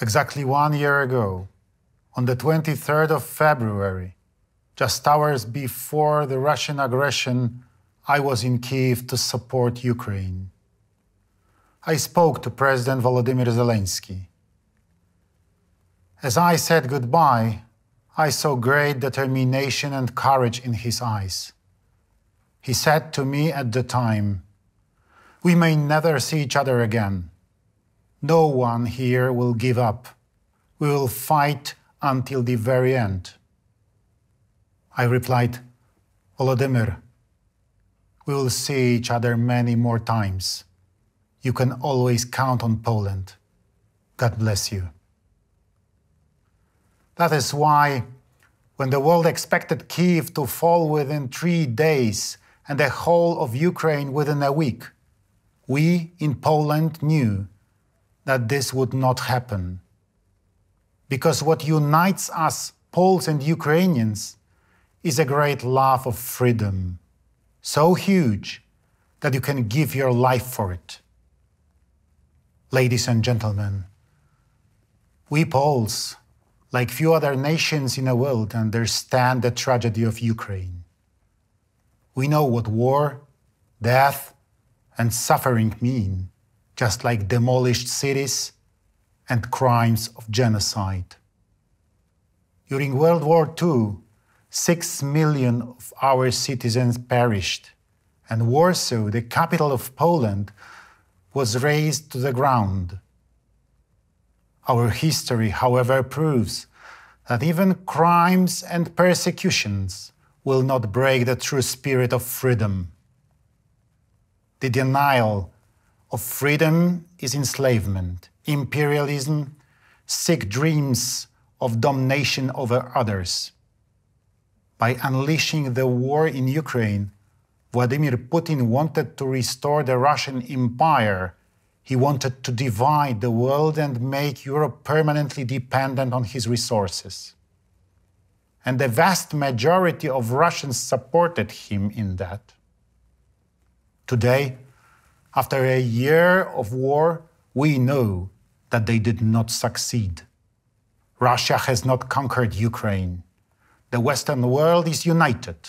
Exactly 1 year ago, on the 23rd of February, just hours before the Russian aggression, I was in Kyiv to support Ukraine. I spoke to President Volodymyr Zelensky. As I said goodbye, I saw great determination and courage in his eyes. He said to me at the time, "We may never see each other again. No one here will give up. We will fight until the very end." I replied, "Volodymyr, we will see each other many more times. You can always count on Poland. God bless you." That is why, when the world expected Kyiv to fall within 3 days and the whole of Ukraine within a week, we in Poland knew that this would not happen. Because what unites us, Poles and Ukrainians, is a great love of freedom, so huge that you can give your life for it. Ladies and gentlemen, we Poles, like few other nations in the world, understand the tragedy of Ukraine. We know what war, death, and suffering mean, just like demolished cities and crimes of genocide. During World War II, 6 million of our citizens perished, and Warsaw, the capital of Poland, was razed to the ground. Our history, however, proves that even crimes and persecutions will not break the true spirit of freedom. The denial of freedom is enslavement, imperialism, sick dreams of domination over others. By unleashing the war in Ukraine, Vladimir Putin wanted to restore the Russian Empire. He wanted to divide the world and make Europe permanently dependent on his resources. And the vast majority of Russians supported him in that. Today, after a year of war, we know that they did not succeed. Russia has not conquered Ukraine. The Western world is united.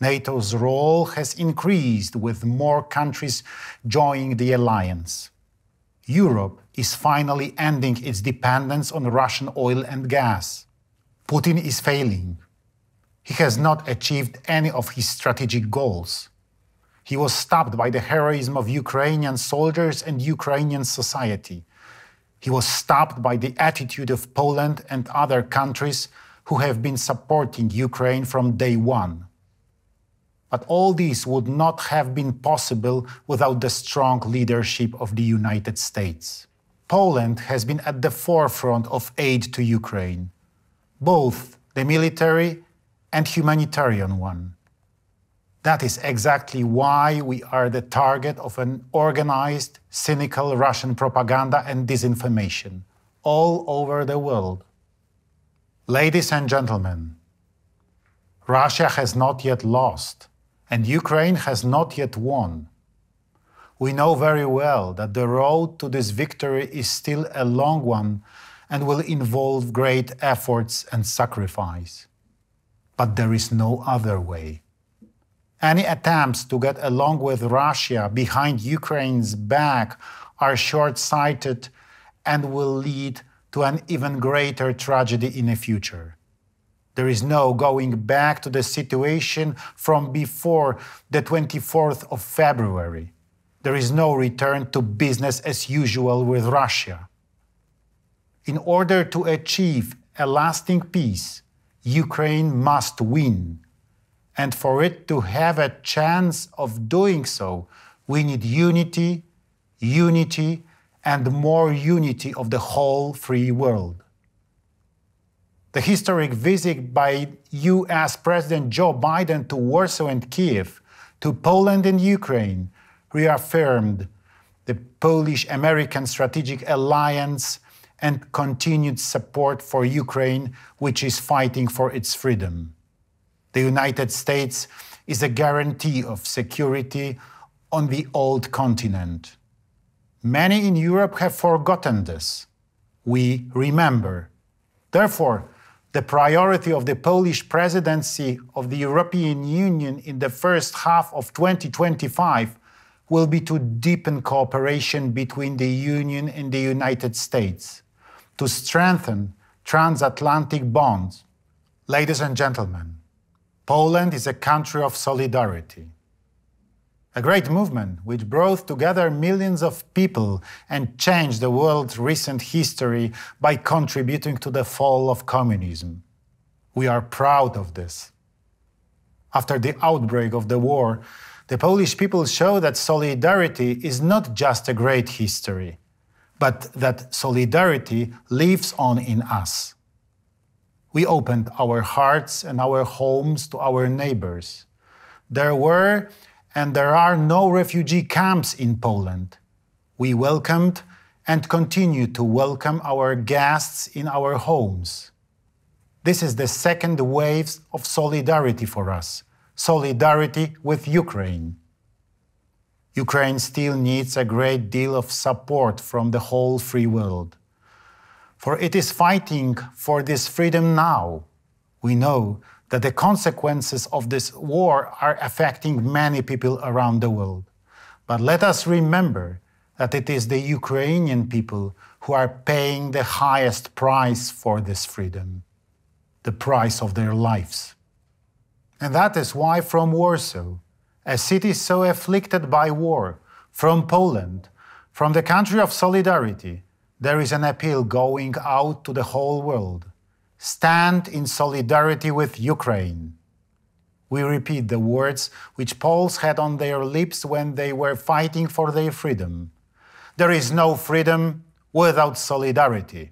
NATO's role has increased with more countries joining the alliance. Europe is finally ending its dependence on Russian oil and gas. Putin is failing. He has not achieved any of his strategic goals. He was stopped by the heroism of Ukrainian soldiers and Ukrainian society. He was stopped by the attitude of Poland and other countries who have been supporting Ukraine from day one. But all this would not have been possible without the strong leadership of the United States. Poland has been at the forefront of aid to Ukraine, both the military and humanitarian one. That is exactly why we are the target of an organized, cynical Russian propaganda and disinformation all over the world. Ladies and gentlemen, Russia has not yet lost, and Ukraine has not yet won. We know very well that the road to this victory is still a long one and will involve great efforts and sacrifice. But there is no other way. Any attempts to get along with Russia behind Ukraine's back are short-sighted and will lead to an even greater tragedy in the future. There is no going back to the situation from before the 24th of February. There is no return to business as usual with Russia. In order to achieve a lasting peace, Ukraine must win. And for it to have a chance of doing so, we need unity, and more unity of the whole free world. The historic visit by US President Joe Biden to Warsaw and Kyiv, to Poland and Ukraine, reaffirmed the Polish-American strategic alliance and continued support for Ukraine, which is fighting for its freedom. The United States is a guarantee of security on the old continent. Many in Europe have forgotten this. We remember. Therefore, the priority of the Polish presidency of the European Union in the first half of 2025 will be to deepen cooperation between the Union and the United States, to strengthen transatlantic bonds. Ladies and gentlemen, Poland is a country of solidarity. A great movement which brought together millions of people and changed the world's recent history by contributing to the fall of communism. We are proud of this. After the outbreak of the war, the Polish people show that solidarity is not just a great history, but that solidarity lives on in us. We opened our hearts and our homes to our neighbors. There were and there are no refugee camps in Poland. We welcomed and continue to welcome our guests in our homes. This is the second wave of solidarity for us, solidarity with Ukraine. Ukraine still needs a great deal of support from the whole free world. For it is fighting for this freedom now. We know that the consequences of this war are affecting many people around the world. But let us remember that it is the Ukrainian people who are paying the highest price for this freedom, the price of their lives. And that is why from Warsaw, a city so afflicted by war, from Poland, from the country of solidarity, there is an appeal going out to the whole world. Stand in solidarity with Ukraine. We repeat the words which Poles had on their lips when they were fighting for their freedom. There is no freedom without solidarity.